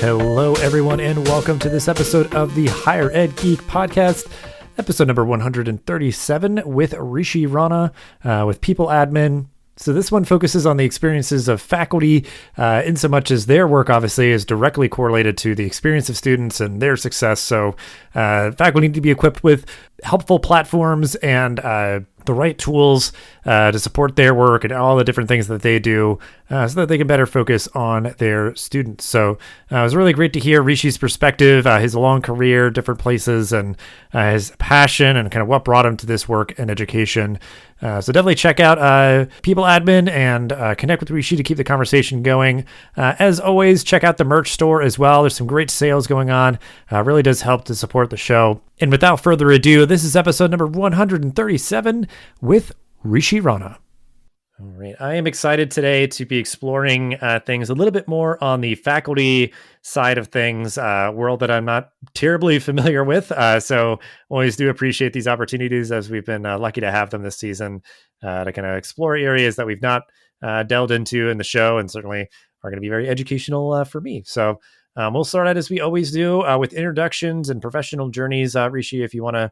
Hello, everyone, and welcome to this episode of the Higher Ed Geek Podcast, episode number 137 with Rishi Rana with PeopleAdmin. So this one focuses on the experiences of faculty in so much as their work obviously is directly correlated to the experience of students and their success. So faculty need to be equipped with helpful platforms and the right tools to support their work and all the different things that they do so that they can better focus on their students. So it was really great to hear Rishi's perspective, his long career, different places, and his passion and kind of what brought him to this work and education. So definitely check out PeopleAdmin and connect with Rishi to keep the conversation going. As always, check out the merch store as well. There's some great sales going on. Really does help to support the show. And without further ado, this is episode number 137 with Rishi Rana. All right. I am excited today to be exploring things a little bit more on the faculty side of things, world that I'm not terribly familiar with. So always do appreciate these opportunities as we've been lucky to have them this season to kind of explore areas that we've not delved into in the show and certainly are going to be very educational for me. So we'll start out as we always do with introductions and professional journeys. Rishi, if you want to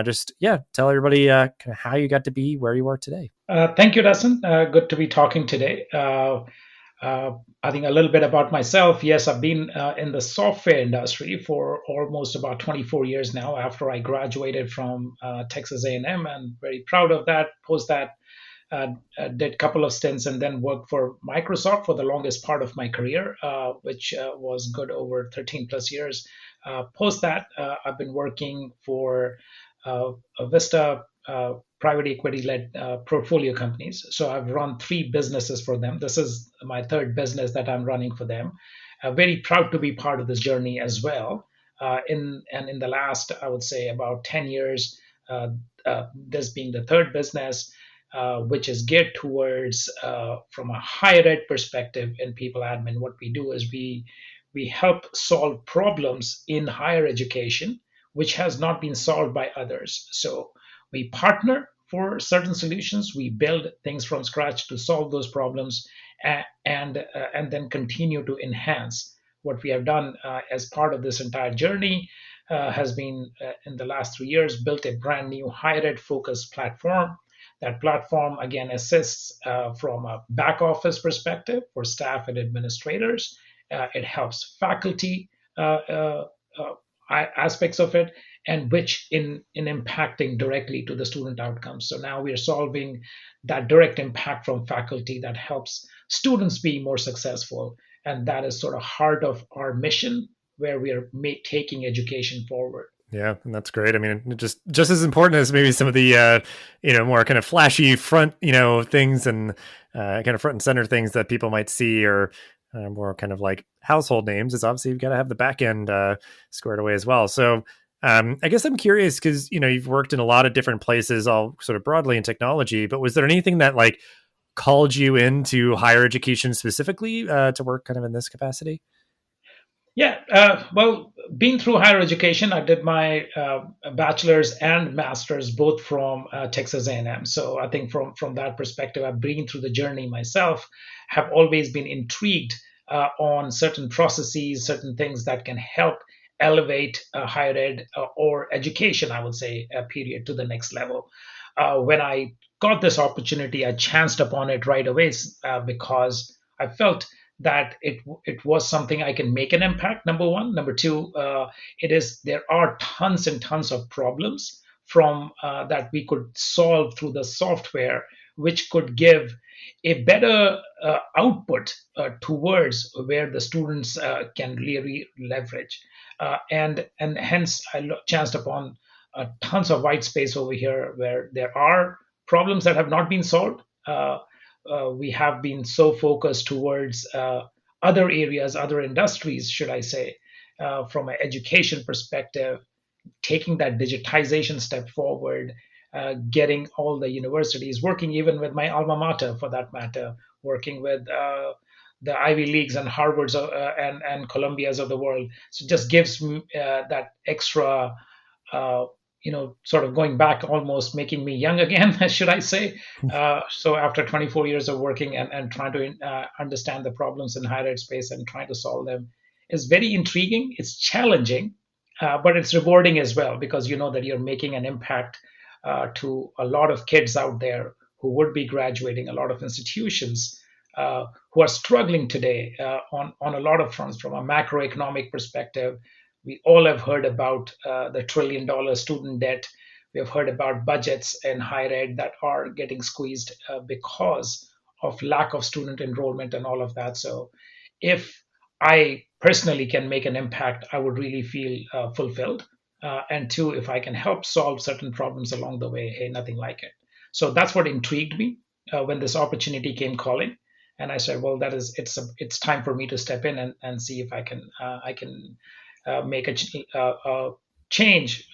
just tell everybody kind of how you got to be where you are today. Thank you, Dustin. Good to be talking today. I think a little bit about myself. Yes, I've been in the software industry for almost about 24 years now after I graduated from Texas A&M, and very proud of that. Post that, did a couple of stints and then worked for Microsoft for the longest part of my career, which was good over 13 plus years. Post that, I've been working for Vista private equity-led portfolio companies. So I've run 3 businesses for them. This is my 3rd business that I'm running for them. Very proud to be part of this journey as well. In the last, I would say, about 10 years, this being the 3rd business, which is geared towards, from a higher ed perspective in PeopleAdmin, what we do is we help solve problems in higher education, which has not been solved by others. So we partner for certain solutions. We build things from scratch to solve those problems and then continue to enhance. What we have done as part of this entire journey has been, in the last 3 years, built a brand new higher ed focused platform. That platform, again, assists from a back office perspective for staff and administrators. It helps faculty aspects of it, and which in impacting directly to the student outcomes. So now we are solving that direct impact from faculty that helps students be more successful. And that is sort of heart of our mission, where we are taking education forward. Yeah, and that's great. I mean, just as important as maybe some of the more kind of flashy front things and kind of front and center things that people might see, or more kind of like household names, is obviously you've got to have the back end squared away as well. So I guess I'm curious because you've worked in a lot of different places, all sort of broadly in technology. But was there anything that like called you into higher education specifically to work kind of in this capacity? Yeah, well, being through higher education, I did my bachelor's and master's both from Texas A&M. So I think from that perspective, I've been through the journey myself, have always been intrigued on certain processes, certain things that can help elevate higher ed or education, I would say, period, to the next level. When I got this opportunity, I chanced upon it right away because I felt that it was something I can make an impact, number one. Number two, there are tons and tons of problems from that we could solve through the software, which could give a better output towards where the students can really leverage. And hence I chanced upon tons of white space over here where there are problems that have not been solved. We have been so focused towards other areas, other industries, should I say, from an education perspective, taking that digitization step forward, getting all the universities working, even with my alma mater for that matter, working with the Ivy Leagues and Harvards and Columbias of the world. So it just gives me that extra sort of going back, almost making me young again, should I say. So after 24 years of working and trying to understand the problems in higher ed space and trying to solve them, is very intriguing. It's challenging, but it's rewarding as well, because you know that you're making an impact to a lot of kids out there who would be graduating, a lot of institutions who are struggling today on a lot of fronts. From a macroeconomic perspective, we all have heard about the $1 trillion student debt. We have heard about budgets in higher ed that are getting squeezed because of lack of student enrollment and all of that. So, if I personally can make an impact, I would really feel fulfilled. And two, if I can help solve certain problems along the way, hey, nothing like it. So that's what intrigued me when this opportunity came calling, and I said, well, it's time for me to step in and see if I can make a change,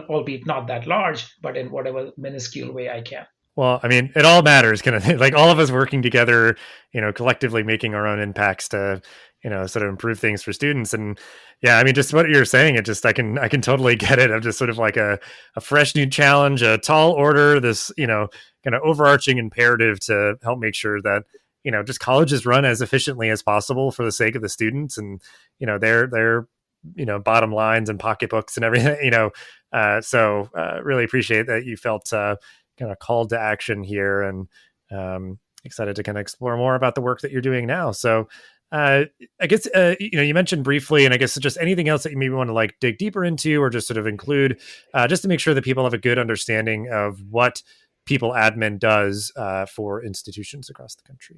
albeit not that large, but in whatever minuscule way I can. Well, I mean, it all matters, kind of thing. Like all of us working together, collectively making our own impacts to, sort of improve things for students. And yeah, I mean, just what you're saying, it just I can totally get it. I'm just sort of like a fresh new challenge, a tall order, this, kind of overarching imperative to help make sure that, just colleges run as efficiently as possible for the sake of the students and, their bottom lines and pocketbooks and everything, so really appreciate that you felt kind of called to action here, and excited to kind of explore more about the work that you're doing now. So I guess you mentioned briefly, and I guess just anything else that you maybe want to like dig deeper into or just sort of include, just to make sure that people have a good understanding of what PeopleAdmin does for institutions across the country.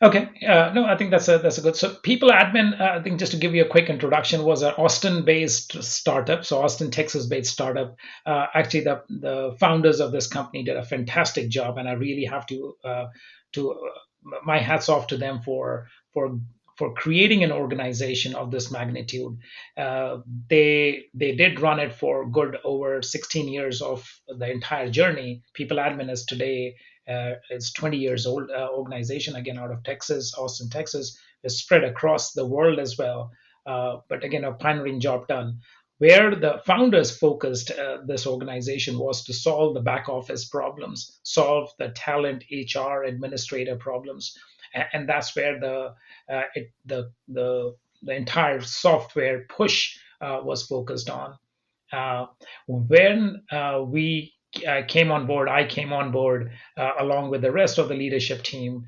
Okay, no, I think that's a good. So, PeopleAdmin, I think just to give you a quick introduction, was an Austin-based startup. So, Austin, Texas-based startup. Actually, the founders of this company did a fantastic job, and I really have to my hats off to them for creating an organization of this magnitude. Uh, they did run it for good over 16 years of the entire journey. PeopleAdmin is today it's 20 years old organization, again out of Texas, Austin, Texas. Is spread across the world as well. But again, a pioneering job done. Where the founders focused this organization was to solve the back office problems, solve the talent, HR, administrator problems, and that's where the entire software push was focused on. When we came on board, I came on board along with the rest of the leadership team.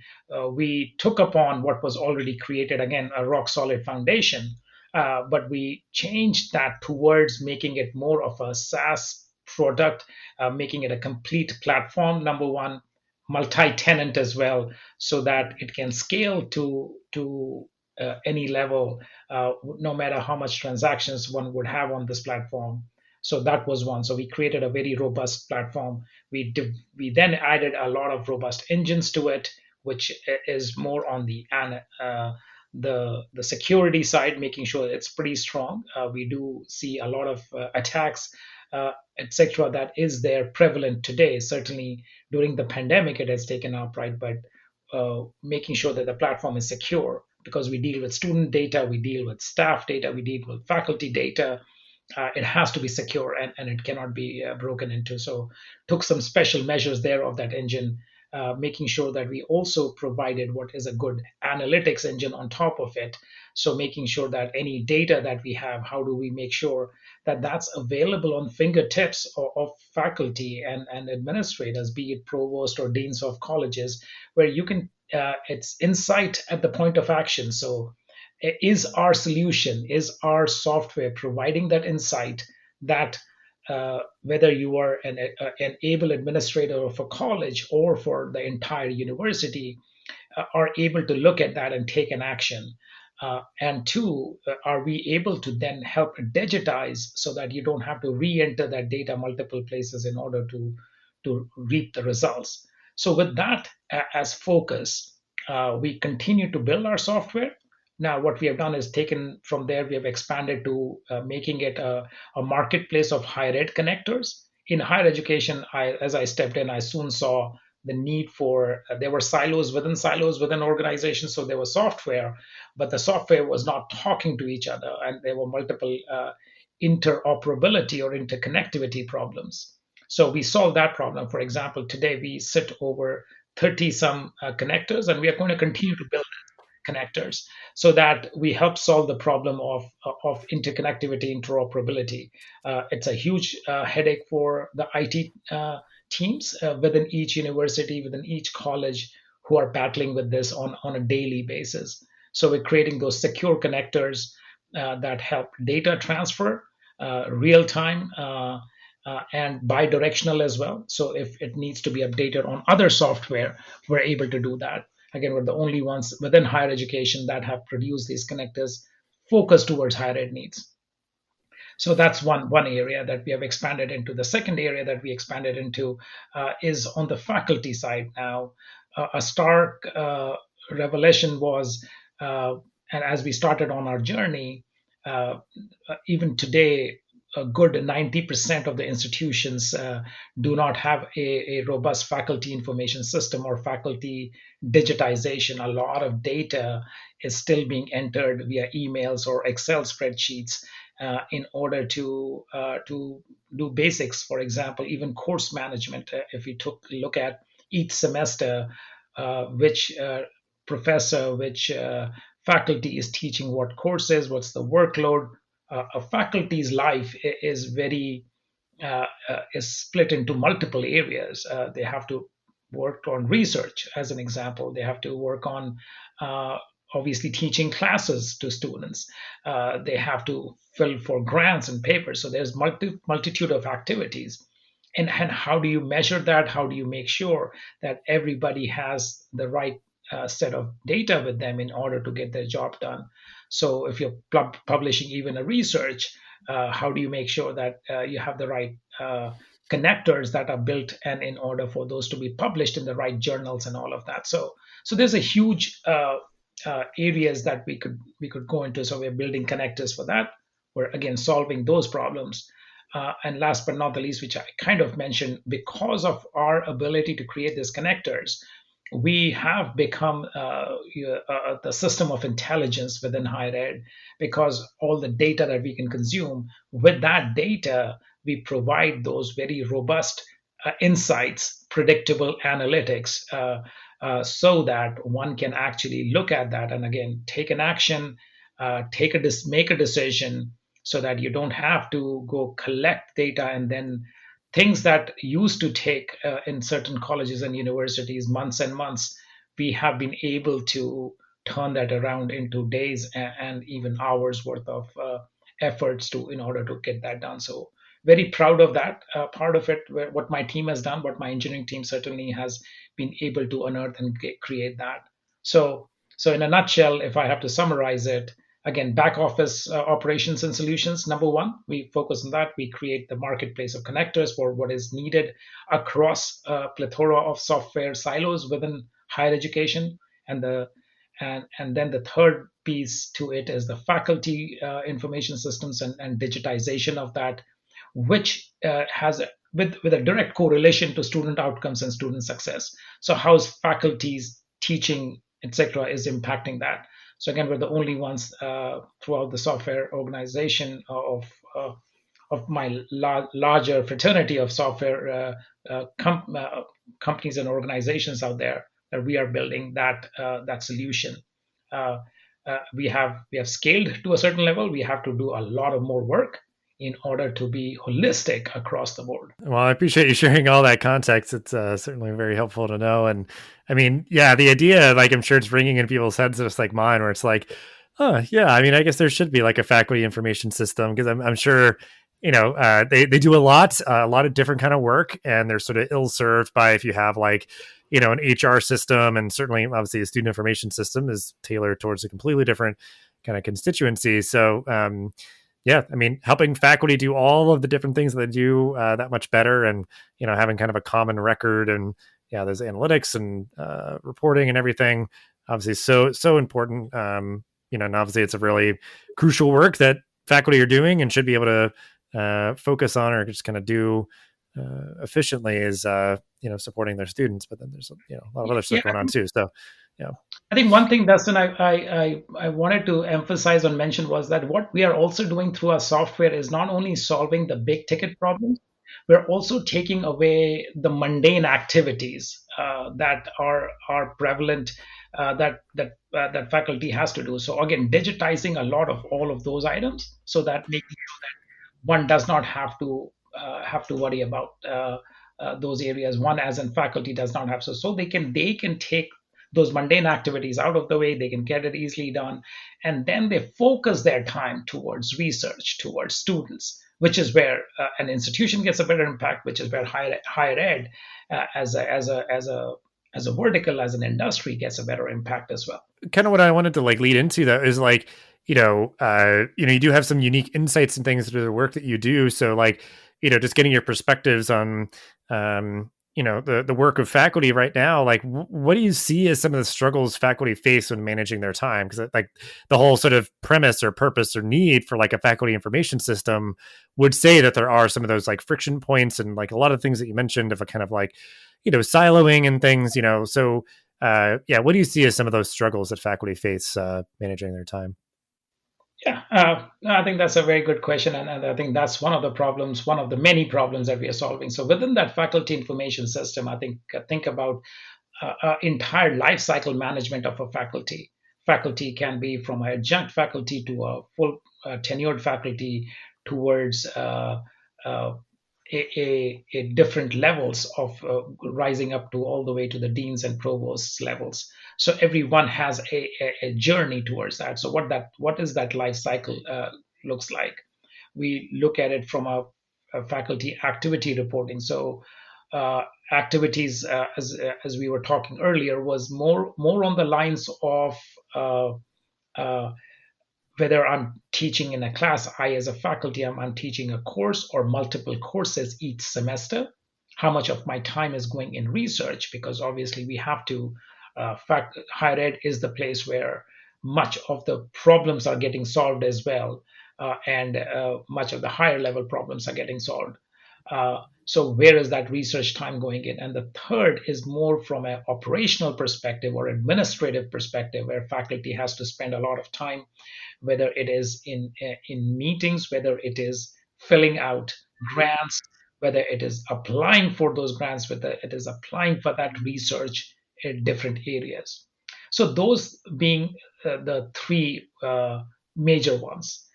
We took upon what was already created, again, a rock solid foundation, but we changed that towards making it more of a SaaS product, making it a complete platform, number one, multi-tenant as well, so that it can scale to any level, no matter how much transactions one would have on this platform. So that was one. So we created a very robust platform. We then added a lot of robust engines to it, which is more on the security side, making sure it's pretty strong. We do see a lot of attacks, etc. That is there prevalent today. Certainly during the pandemic, it has taken up, right? But making sure that the platform is secure, because we deal with student data, we deal with staff data, we deal with faculty data. It has to be secure, and it cannot be broken into. So took some special measures there of that engine, making sure that we also provided what is a good analytics engine on top of it. So making sure that any data that we have, how do we make sure that that's available on fingertips of faculty and administrators, be it provost or deans of colleges, where you can it's insight at the point of action. So is our solution, is our software providing that insight that whether you are an able administrator of a college or for the entire university, are able to look at that and take an action? And two, are we able to then help digitize so that you don't have to re-enter that data multiple places in order to reap the results? So with that as focus, we continue to build our software. Now, what we have done is taken from there, we have expanded to making it a marketplace of higher ed connectors. In higher education, as I stepped in, I soon saw the need for, there were silos within organizations. So there was software, but the software was not talking to each other. And there were multiple interoperability or interconnectivity problems. So we solved that problem. For example, today we sit over 30 some connectors, and we are going to continue to build. connectors, so that we help solve the problem of interconnectivity, interoperability. It's a huge headache for the IT teams within each university, within each college, who are battling with this on a daily basis. So we're creating those secure connectors that help data transfer real time and bi-directional as well. So if it needs to be updated on other software, we're able to do that. Again, we're the only ones within higher education that have produced these connectors focused towards higher ed needs. So that's one area that we have expanded into. The second area that we expanded into is on the faculty side now. A stark revelation was, and as we started on our journey, uh, even today, a good 90% of the institutions do not have a robust faculty information system or faculty digitization. A lot of data is still being entered via emails or Excel spreadsheets in order to do basics. For example, even course management. If we took a look at each semester, which professor, which faculty is teaching what courses, what's the workload. A faculty's life is very is split into multiple areas. They have to work on research, as an example. They have to work on uh, obviously teaching classes to students. They have to fill for grants and papers. So there's multitude of activities. And how do you measure that? How do you make sure that everybody has the right set of data with them in order to get their job done? So if you're publishing even a research, how do you make sure that you have the right connectors that are built and in order for those to be published in the right journals and all of that? So there's a huge areas that we could go into. So we're building connectors for that. We're again solving those problems. And last but not the least, which I kind of mentioned, because of our ability to create these connectors, we have become the system of intelligence within higher ed, because all the data that we can consume, with that data, we provide those very robust insights, predictable analytics, so that one can actually look at that and again take an action, make a decision, so that you don't have to go collect data and then things that used to take in certain colleges and universities months and months, we have been able to turn that around into days and even hours worth of efforts to in order to get that done. So very proud of that part of it, what my team has done, what my engineering team certainly has been able to unearth and create that. So in a nutshell, if I have to summarize it, again, back office operations and solutions. Number one, we focus on that. We create the marketplace of connectors for what is needed across a plethora of software silos within higher education. And then the third piece to it is the faculty information systems and digitization of that, which has with a direct correlation to student outcomes and student success. So how's faculty's teaching, etc., is impacting that. So again, we're the only ones throughout the software organization of my larger fraternity of software companies and organizations out there, that we are building that solution. Uh, we have scaled to a certain level. We have to do a lot of more work in order to be holistic across the board. Well, I appreciate you sharing all that context. It's certainly very helpful to know. And I mean, yeah, the idea, like, I'm sure it's ringing in people's heads just like mine, where it's like, oh, yeah, I mean, I guess there should be like a faculty information system, because I'm sure, they do a lot of different kind of work, and they're sort of ill served by if you have like, an HR system, and certainly obviously a student information system is tailored towards a completely different kind of constituency. So, yeah, I mean, helping faculty do all of the different things that they do that much better, and having kind of a common record, and yeah, there's analytics and reporting and everything. Obviously, so important. And obviously, it's a really crucial work that faculty are doing and should be able to focus on, or just kind of do efficiently, is supporting their students. But then there's a lot of other stuff going on too. So yeah. I think one thing, Dustin, I wanted to emphasize or mention was that what we are also doing through our software is not only solving the big ticket problems, we're also taking away the mundane activities that are prevalent that faculty has to do. So again, digitizing a lot of all of those items, so that making one does not have to worry about those areas. One, as in faculty, does not have so they can take those mundane activities out of the way. They can get it easily done, and then they focus their time towards research, towards students, which is where an institution gets a better impact, which is where higher ed as a vertical, as an industry, gets a better impact as well. Kind of what I wanted to like lead into though is like, you do have some unique insights and things through the work that you do. So like, just getting your perspectives on, the work of faculty right now. Like, what do you see as some of the struggles faculty face when managing their time? Because like the whole sort of premise or purpose or need for like a faculty information system would say that there are some of those like friction points and like a lot of things that you mentioned of a kind of like, siloing and things. So what do you see as some of those struggles that faculty face managing their time? Yeah, I think that's a very good question, and I think that's one of the problems, one of the many problems that we are solving. So within that faculty information system, I think about entire life cycle management of a faculty. Faculty can be from an adjunct faculty to a full tenured faculty, towards different levels of rising up to all the way to the deans and provosts levels. So everyone has a journey towards that. So what is that life cycle looks like? We look at it from a faculty activity reporting. So activities, as we were talking earlier, was more on the lines of uh, uh, whether I'm teaching in a class, I as a faculty, I'm teaching a course or multiple courses each semester. How much of my time is going in research? Because obviously we have to, higher ed is the place where much of the problems are getting solved as well, and much of the higher level problems are getting solved. So where is that research time going in? And the third is more from an operational perspective or administrative perspective, where faculty has to spend a lot of time, whether it is in meetings, whether it is filling out grants, whether it is applying for those grants, whether it is applying for that research in different areas. So those being the three major ones.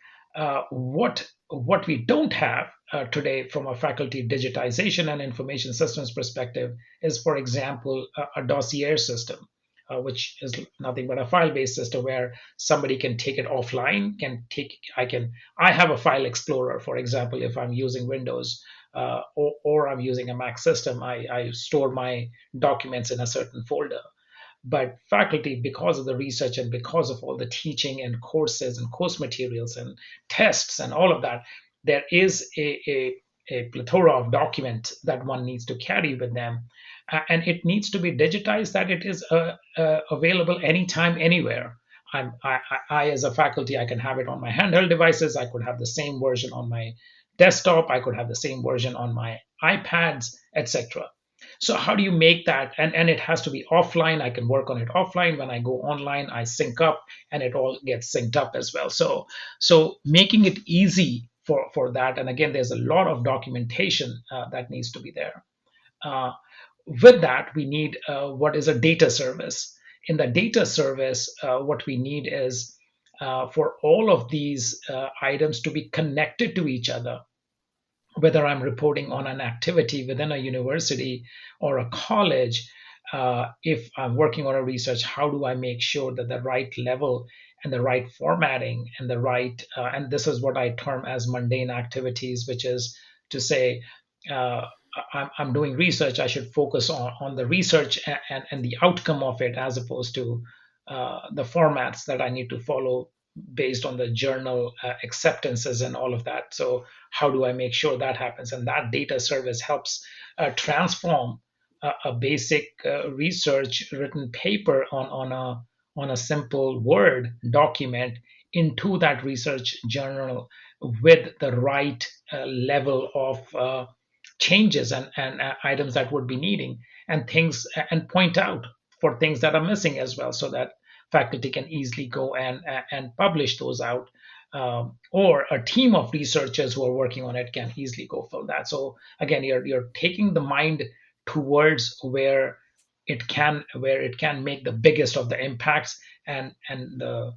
What we don't have today from a faculty digitization and information systems perspective is, for example, a dossier system, which is nothing but a file-based system where somebody can take it offline. I have a file explorer, for example, if I'm using Windows, or I'm using a Mac system. I store my documents in a certain folder. But faculty, because of the research and because of all the teaching and courses and course materials and tests and all of that, there is a plethora of documents that one needs to carry with them. And it needs to be digitized, that it is available anytime, anywhere. As a faculty, I can have it on my handheld devices. I could have the same version on my desktop. I could have the same version on my iPads, etc. So how do you make that? And it has to be offline. I can work on it offline. When I go online, I sync up, and it all gets synced up as well. So making it easy for that. And again, there's a lot of documentation that needs to be there. Uh, with that, we need what is a data service. In the data service, what we need is for all of these items to be connected to each other, whether I'm reporting on an activity within a university or a college. If I'm working on a research, how do I make sure that the right level and the right formatting and the right, and this is what I term as mundane activities, which is to say, uh, I'm doing research, I should focus on the research and the outcome of it, as opposed to the formats that I need to follow based on the journal acceptances and all of that. So how do I make sure that happens? And that data service helps transform a basic research written paper on a simple Word document into that research journal with the right level of changes and items that would be needing, and things, and point out for things that are missing as well, so that faculty can easily go and publish those out, or a team of researchers who are working on it can easily go fill that. So again, you're taking the mind towards where it can make the biggest of the impacts, and the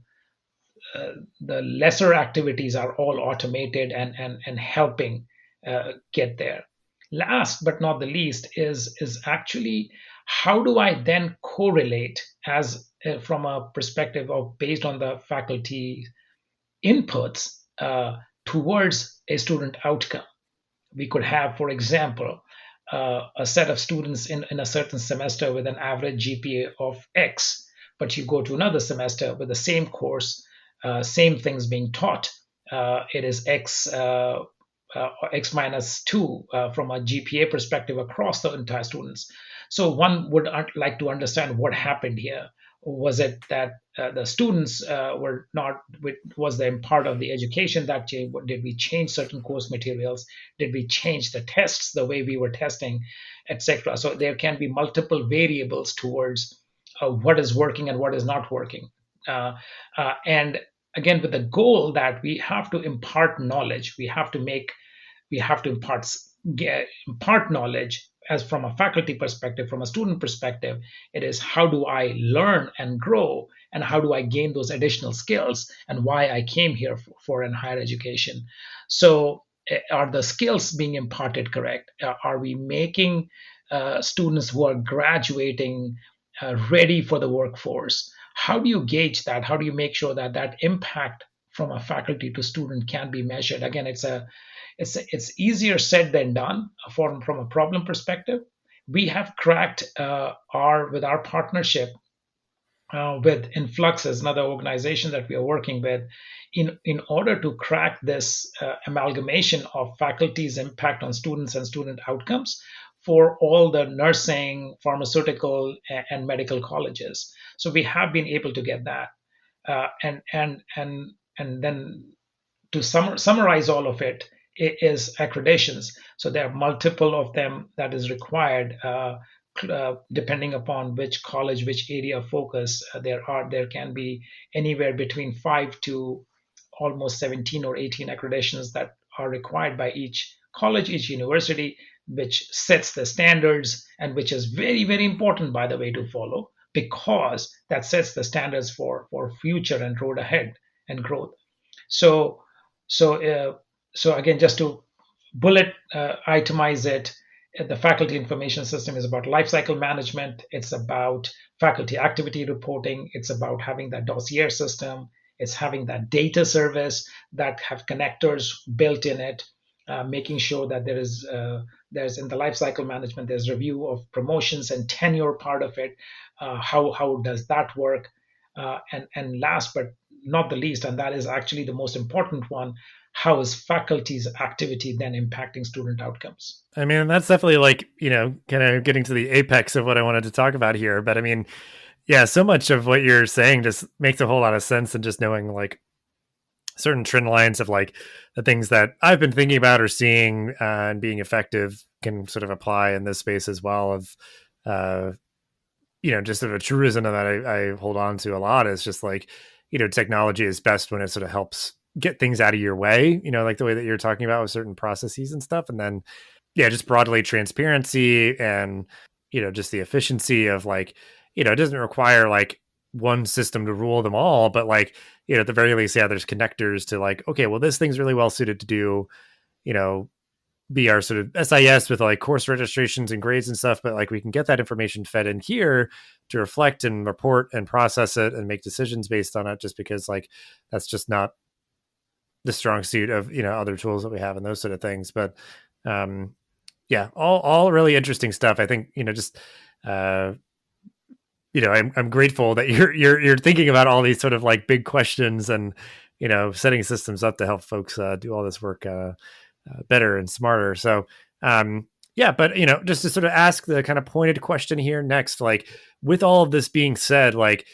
lesser activities are all automated and helping get there. Last but not the least is actually how do I then correlate as from a perspective of based on the faculty inputs towards a student outcome. We could have, for example, a set of students in a certain semester with an average GPA of X, but you go to another semester with the same course, same things being taught. It is X minus 2 from a GPA perspective across the entire students. So one would like to understand what happened here. Was it that the students were not, was there part of the education that changed? Did we change certain course materials? Did we change the tests, the way we were testing, etc.? So there can be multiple variables towards what is working and what is not working. And again, with the goal that we have to impart knowledge, we have to impart knowledge as from a faculty perspective, from a student perspective. It is how do I learn and grow, and how do I gain those additional skills, and why I came here for an higher education. So are the skills being imparted correct? Are we making students who are graduating ready for the workforce? How do you gauge that? How do you make sure that that impact from a faculty to student can be measured? Again, it's easier said than done from a problem perspective. We have cracked with our partnership with Influxes, another organization that we are working with, in order to crack this amalgamation of faculty's impact on students and student outcomes for all the nursing, pharmaceutical, and medical colleges. So we have been able to get that, and then to summarize all of it is accreditations. So there are multiple of them that is required, depending upon which college, which area of focus. There can be anywhere between 5 to almost 17 or 18 accreditations that are required by each college, each university, which sets the standards, and which is very, very important, by the way, to follow, because that sets the standards for future and road ahead and growth. So so again, just to bullet itemize it, the faculty information system is about lifecycle management. It's about faculty activity reporting. It's about having that dossier system. It's having that data service that have connectors built in it, making sure that there's in the lifecycle management, there's review of promotions and tenure part of it. How does that work? And last but not the least, and that is actually the most important one, how is faculty's activity then impacting student outcomes? I mean, that's definitely like, kind of getting to the apex of what I wanted to talk about here. But I mean, yeah, so much of what you're saying just makes a whole lot of sense, and just knowing like certain trend lines of like the things that I've been thinking about or seeing and being effective can sort of apply in this space as well. Of, just sort of a truism that I hold on to a lot is just like, technology is best when it sort of helps get things out of your way, like the way that you're talking about with certain processes and stuff. And then, yeah, just broadly transparency and, just the efficiency of like, it doesn't require like one system to rule them all, but like, at the very least, yeah, there's connectors to like, okay, well, this thing's really well suited to do, be our sort of SIS with like course registrations and grades and stuff, but like we can get that information fed in here to reflect and report and process it and make decisions based on it, just because like that's just not the strong suit of other tools that we have and those sort of things. But yeah, all really interesting stuff. I think just I'm grateful that you're thinking about all these sort of like big questions and setting systems up to help folks do all this work better and smarter. So yeah, but just to sort of ask the kind of pointed question here next, like with all of this being said, like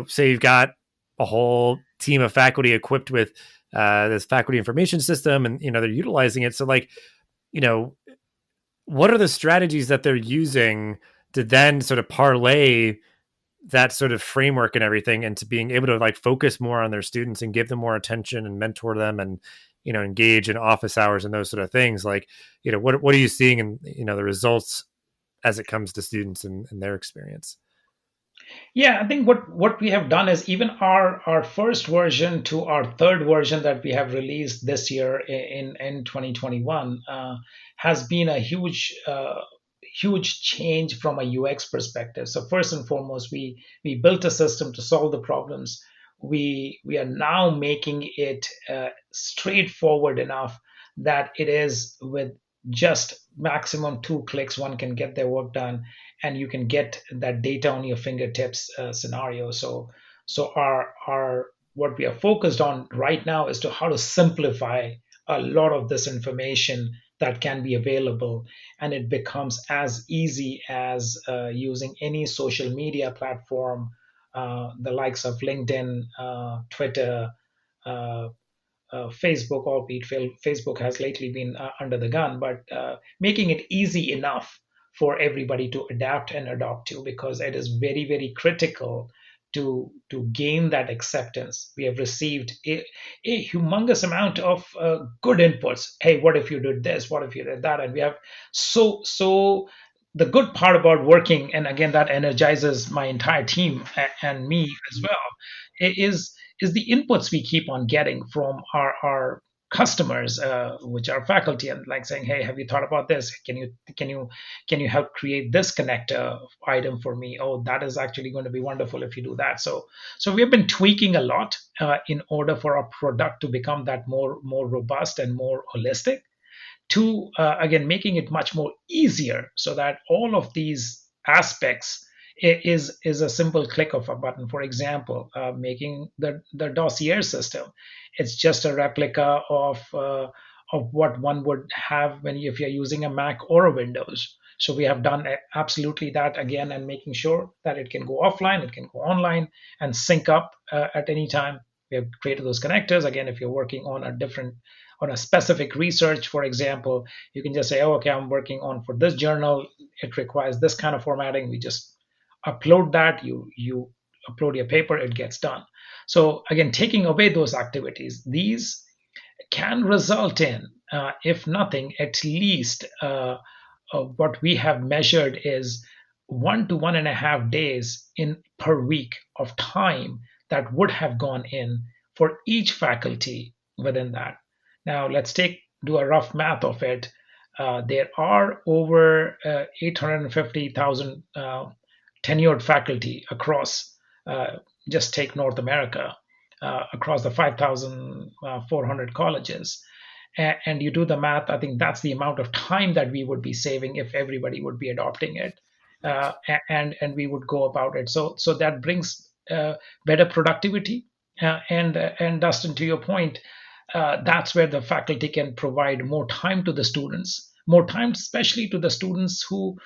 say you've got a whole team of faculty equipped with this faculty information system, and they're utilizing it. So like what are the strategies that they're using to then sort of parlay that sort of framework and everything into being able to like focus more on their students and give them more attention and mentor them and engage in office hours and those sort of things? Like what are you seeing in the results as it comes to students and their experience. Yeah, I think what we have done is even our first version to our third version that we have released this year in 2021 has been a huge change from a UX perspective. So first and foremost, we built a system to solve the problems. We are now making it straightforward enough that it is with just maximum 2 clicks one can get their work done, and you can get that data on your fingertips scenario. So our what we are focused on right now is to how to simplify a lot of this information that can be available, and it becomes as easy as using any social media platform, the likes of LinkedIn, Twitter, uh, Facebook, albeit Facebook has lately been under the gun, but making it easy enough for everybody to adapt and adopt to, because it is very, very critical to gain that acceptance. We have received a humongous amount of good inputs. Hey, what if you did this? What if you did that? And we have so the good part about working, and again, that energizes my entire team and me as well, is the inputs we keep on getting from our customers, which are faculty, and like saying, hey, have you thought about this? Can you help create this connector item for me? Oh, that is actually going to be wonderful if you do that. So we have been tweaking a lot in order for our product to become that more robust and more holistic, to again making it much more easier, so that all of these aspects is a simple click of a button. For example, making the dossier system, it's just a replica of what one would have when if you're using a Mac or a Windows. So we have done absolutely that again, and making sure that it can go offline, it can go online, and sync up at any time. We have created those connectors. Again, if you're working on a specific research, for example, you can just say, oh, okay, I'm working on for this journal, it requires this kind of formatting. We just upload that, you upload your paper, it gets done. So again, taking away those activities, these can result in, if nothing, at least what we have measured is 1 to 1.5 days in per week of time that would have gone in for each faculty within that. Now let's do a rough math of it. There are over 850,000 tenured faculty across, just take North America, across the 5,400 colleges. And you do the math, I think that's the amount of time that we would be saving if everybody would be adopting it. And we would go about it. So that brings better productivity. And Dustin, to your point, that's where the faculty can provide more time to the students, more time, especially to the students who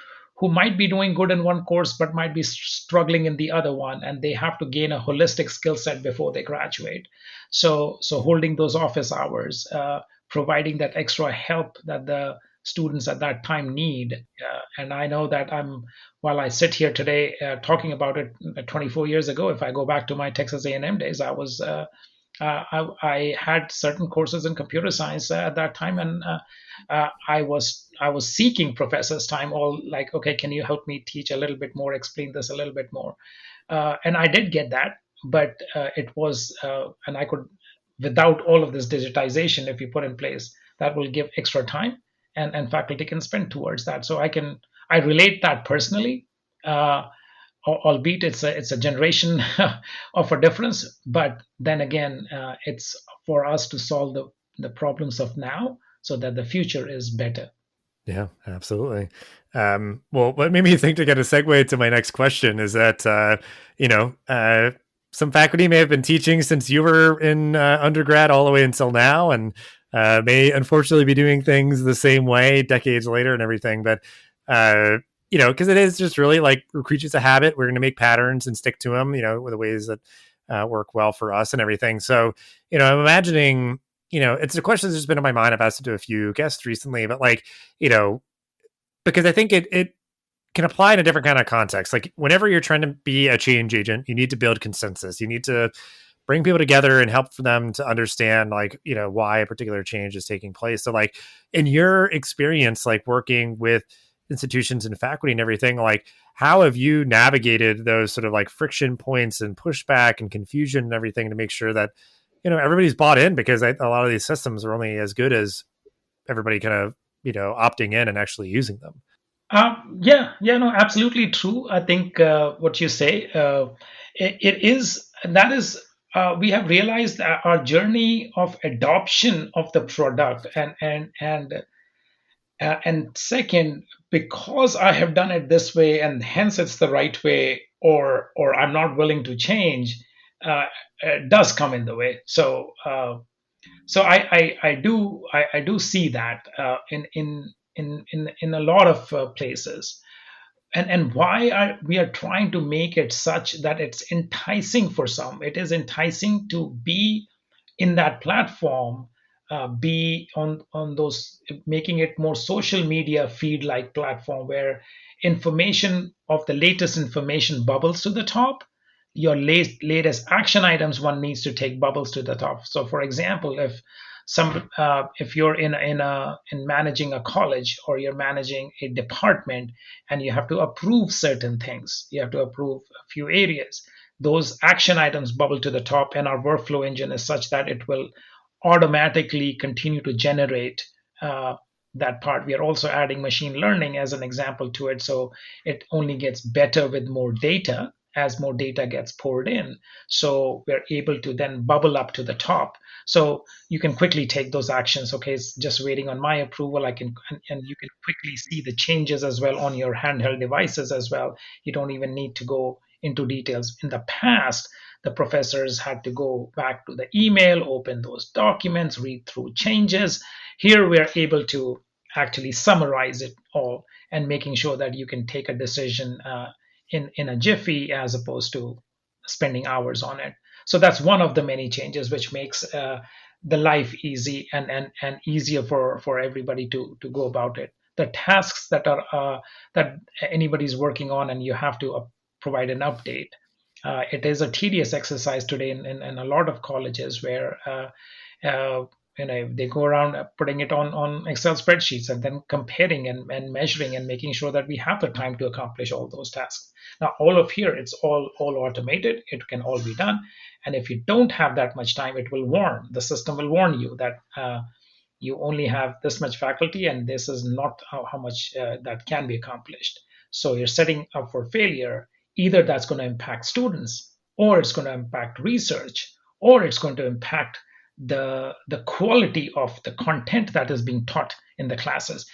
might be doing good in one course but might be struggling in the other one, and they have to gain a holistic skill set before they graduate. So holding those office hours, providing that extra help that the students at that time need. And I know that while I sit here today talking about it 24 years ago, if I go back to my Texas A&M days, I had certain courses in computer science at that time, and I was seeking professors' time, all like, okay, can you help me teach a little bit more, explain this a little bit more, and I did get that, but it was, and I could, without all of this digitization, if you put in place, that will give extra time, and faculty can spend towards that. So I relate that personally. Albeit it's a generation of a difference, but then again, it's for us to solve the problems of now so that the future is better. Yeah, absolutely. Well, what made me think to get a segue to my next question is that, some faculty may have been teaching since you were in undergrad all the way until now, and may unfortunately be doing things the same way decades later and everything. But, because it is just really like we're creatures of habit. We're going to make patterns and stick to them, with the ways that work well for us and everything. So, I'm imagining, it's a question that's just been on my mind. I've asked it to a few guests recently, but because I think it can apply in a different kind of context. Like whenever you're trying to be a change agent, you need to build consensus. You need to bring people together and help for them to understand why a particular change is taking place. So like in your experience, like working with institutions and faculty and everything. Like, how have you navigated those sort of like friction points and pushback and confusion and everything to make sure that, everybody's bought in? Because a lot of these systems are only as good as everybody kind of, opting in and actually using them. Yeah, no, absolutely true. I think what you say, it is, and that is, we have realized that our journey of adoption of the product, and second, because I have done it this way, and hence it's the right way, or I'm not willing to change, does come in the way. So I do see that in a lot of places, and why are we are trying to make it such that it's enticing for some. It is enticing to be in that platform, be on those, making it more social media feed like platform where information of the latest information bubbles to the top. Your latest action items one needs to take bubbles to the top. So for example, if you're in managing a college, or you're managing a department, and you have to approve certain things, you have to approve a few areas, those action items bubble to the top, and our workflow engine is such that it will automatically continue to generate that part. We are also adding machine learning as an example to it, so it only gets better with more data as more data gets poured in. So we're able to then bubble up to the top. So you can quickly take those actions. Okay, it's just waiting on my approval. I can, and you can quickly see the changes as well on your handheld devices as well. You don't even need to go into details. In the past, the professors had to go back to the email, open those documents, read through changes. Here we're able to actually summarize it all, and making sure that you can take a decision in a jiffy, as opposed to spending hours on it. So that's one of the many changes which makes the life easy, and easier for everybody to go about it. The tasks that anybody's working on, and you have to provide an update. It is a tedious exercise today in a lot of colleges, where uh, they go around putting it on Excel spreadsheets, and then comparing and measuring and making sure that we have the time to accomplish all those tasks. Now, all of here, it's all automated. It can all be done. And if you don't have that much time, it will warn. The system will warn you that you only have this much faculty, and this is not how much that can be accomplished. So you're setting up for failure. Either that's going to impact students, or it's going to impact research, or it's going to impact the quality of the content that is being taught in the classes.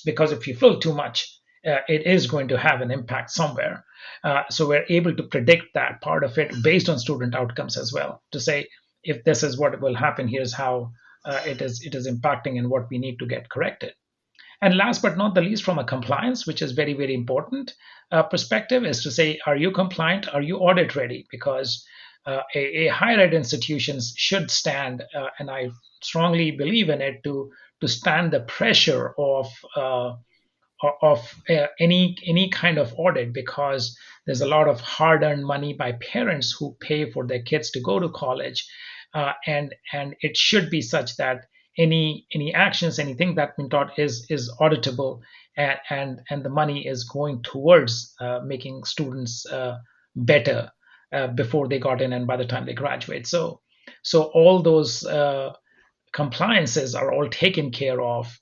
Because if you fill too much, it is going to have an impact somewhere. So we're able to predict that part of it based on student outcomes as well, to say, if this is what will happen, here's how it is impacting, and what we need to get corrected. And last but not the least, from a compliance, which is very, very important perspective, is to say, are you compliant? Are you audit ready? Because a higher ed institutions should stand, and I strongly believe in it, to stand the pressure of any kind of audit, because there's a lot of hard-earned money by parents who pay for their kids to go to college, and it should be such that any actions, anything that's been taught is auditable, and the money is going towards making students better before they got in and by the time they graduate. So all those compliances are all taken care of.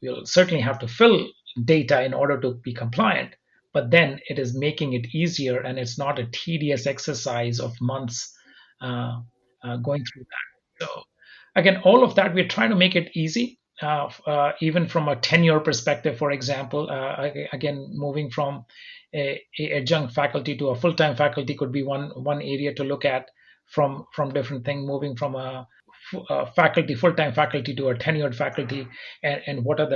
You'll certainly have to fill data in order to be compliant, but then it is making it easier, and it's not a tedious exercise of months going through that. So again, all of that, we're trying to make it easy. Even from a tenure perspective, for example, again, moving from a adjunct faculty to a full-time faculty could be one area to look at, from different thing, moving from a full-time faculty to a tenured faculty, and what are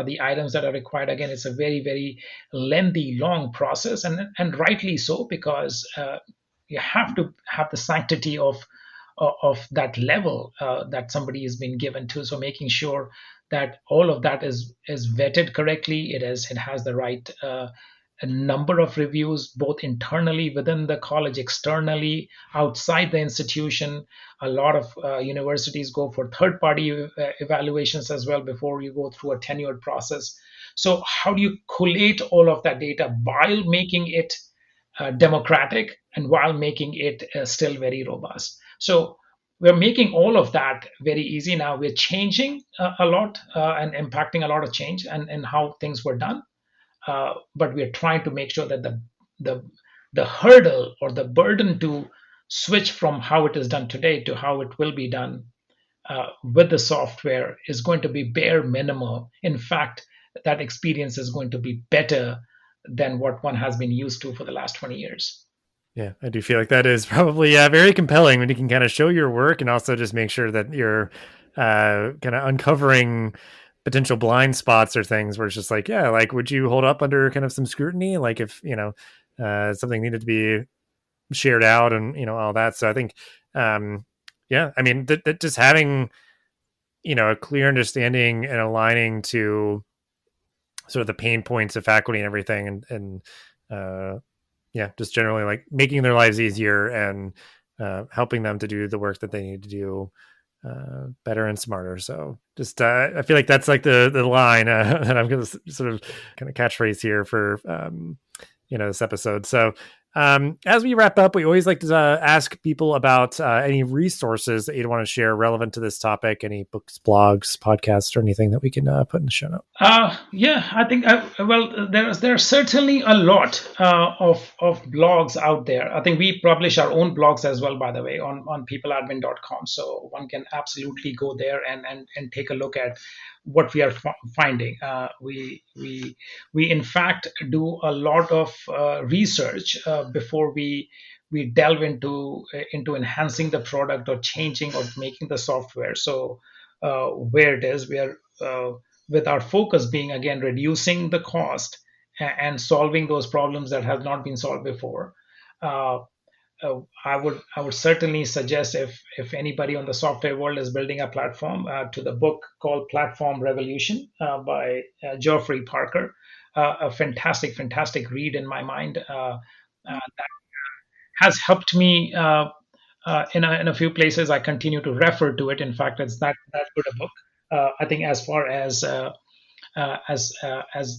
the items that are required. Again, it's a very, very lengthy, long process, and rightly so, because you have to have the sanctity of that level that somebody has been given to. So making sure that all of that is vetted correctly. It has the right a number of reviews, both internally within the college, externally outside the institution. A lot of universities go for third-party evaluations as well before you go through a tenured process. So how do you collate all of that data while making it democratic and while making it still very robust? So we're making all of that very easy now. We're changing a lot and impacting a lot of change and how things were done. But we're trying to make sure that the the hurdle or the burden to switch from how it is done today to how it will be done with the software is going to be bare minimal. In fact, that experience is going to be better than what one has been used to for the last 20 years. Yeah, I do feel like that is probably very compelling when you can kind of show your work and also just make sure that you're kind of uncovering potential blind spots or things where it's just like, yeah, like, would you hold up under kind of some scrutiny? Like if, something needed to be shared out and, all that. So I think, yeah, I mean, that just having, a clear understanding and aligning to sort of the pain points of faculty and everything and yeah, just generally like making their lives easier and helping them to do the work that they need to do better and smarter. So just I feel like that's like the line that I'm going to sort of kind of catchphrase here for this episode. So as we wrap up, we always like to ask people about any resources that you'd want to share relevant to this topic, any books, blogs, podcasts, or anything that we can put in the show notes. Yeah, I think, there's certainly a lot of blogs out there. I think we publish our own blogs as well, by the way, on peopleadmin.com. So one can absolutely go there and take a look at what we are finding. We in fact do a lot of research before we delve into enhancing the product or changing or making the software. So where it is, we are with our focus being again reducing the cost and solving those problems that have not been solved before. I would certainly suggest, if anybody on the software world is building a platform, to the book called Platform Revolution by Geoffrey Parker. A fantastic read in my mind, that has helped me in a few places. I continue to refer to it. In fact, it's that good a book. I think as far as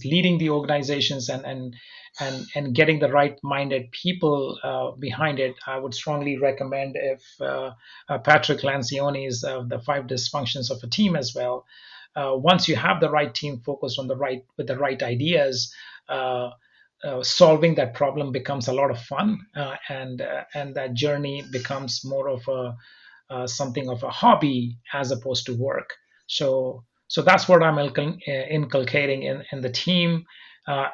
leading the organizations and getting the right minded people behind it, I would strongly recommend if Patrick Lencioni's The Five Dysfunctions of a Team as well. Once you have the right team focused on with the right ideas, solving that problem becomes a lot of fun, and that journey becomes more of something of a hobby as opposed to work. So that's what I'm inculcating in the team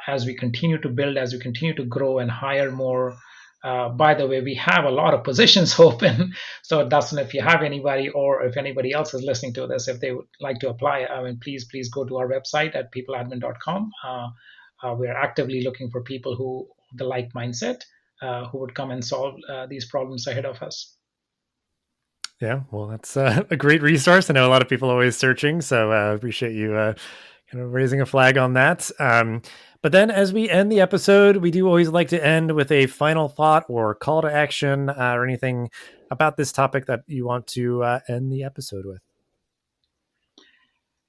as we continue to build, as we continue to grow and hire more. By the way, we have a lot of positions open. So Dustin, if you have anybody, or if anybody else is listening to this, if they would like to apply, please go to our website at peopleadmin.com. We're actively looking for people who the like mindset, who would come and solve these problems ahead of us. Yeah, well, that's a great resource. I know a lot of people are always searching, so I appreciate you kind of raising a flag on that. But then as we end the episode, we do always like to end with a final thought or call to action or anything about this topic that you want to end the episode with.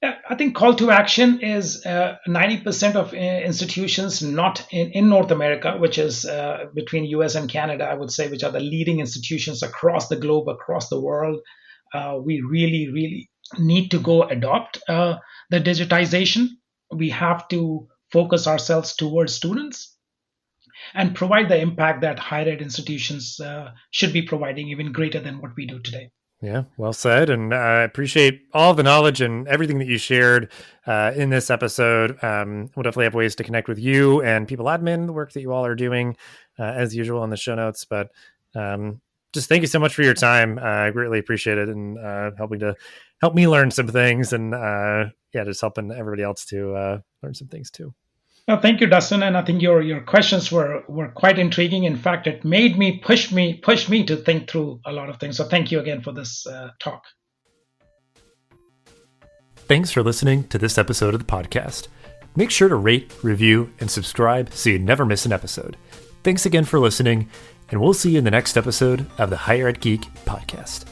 I think call to action is 90% of institutions not in North America, which is between US and Canada, I would say, which are the leading institutions across the globe, across the world. We really need to go adopt the digitization. We have to focus ourselves towards students and provide the impact that higher ed institutions should be providing, even greater than what we do today. Yeah, well said. And I appreciate all the knowledge and everything that you shared in this episode. We'll definitely have ways to connect with you and PeopleAdmin, the work that you all are doing, as usual, in the show notes. But just thank you so much for your time. I greatly appreciate it, and help me learn some things, and just helping everybody else to learn some things too. Well, thank you, Dustin. And I think your questions were quite intriguing. In fact, it made me push me to think through a lot of things. So thank you again for this talk. Thanks for listening to this episode of the podcast. Make sure to rate, review, and subscribe so you never miss an episode. Thanks again for listening, and we'll see you in the next episode of the Higher Ed Geek podcast.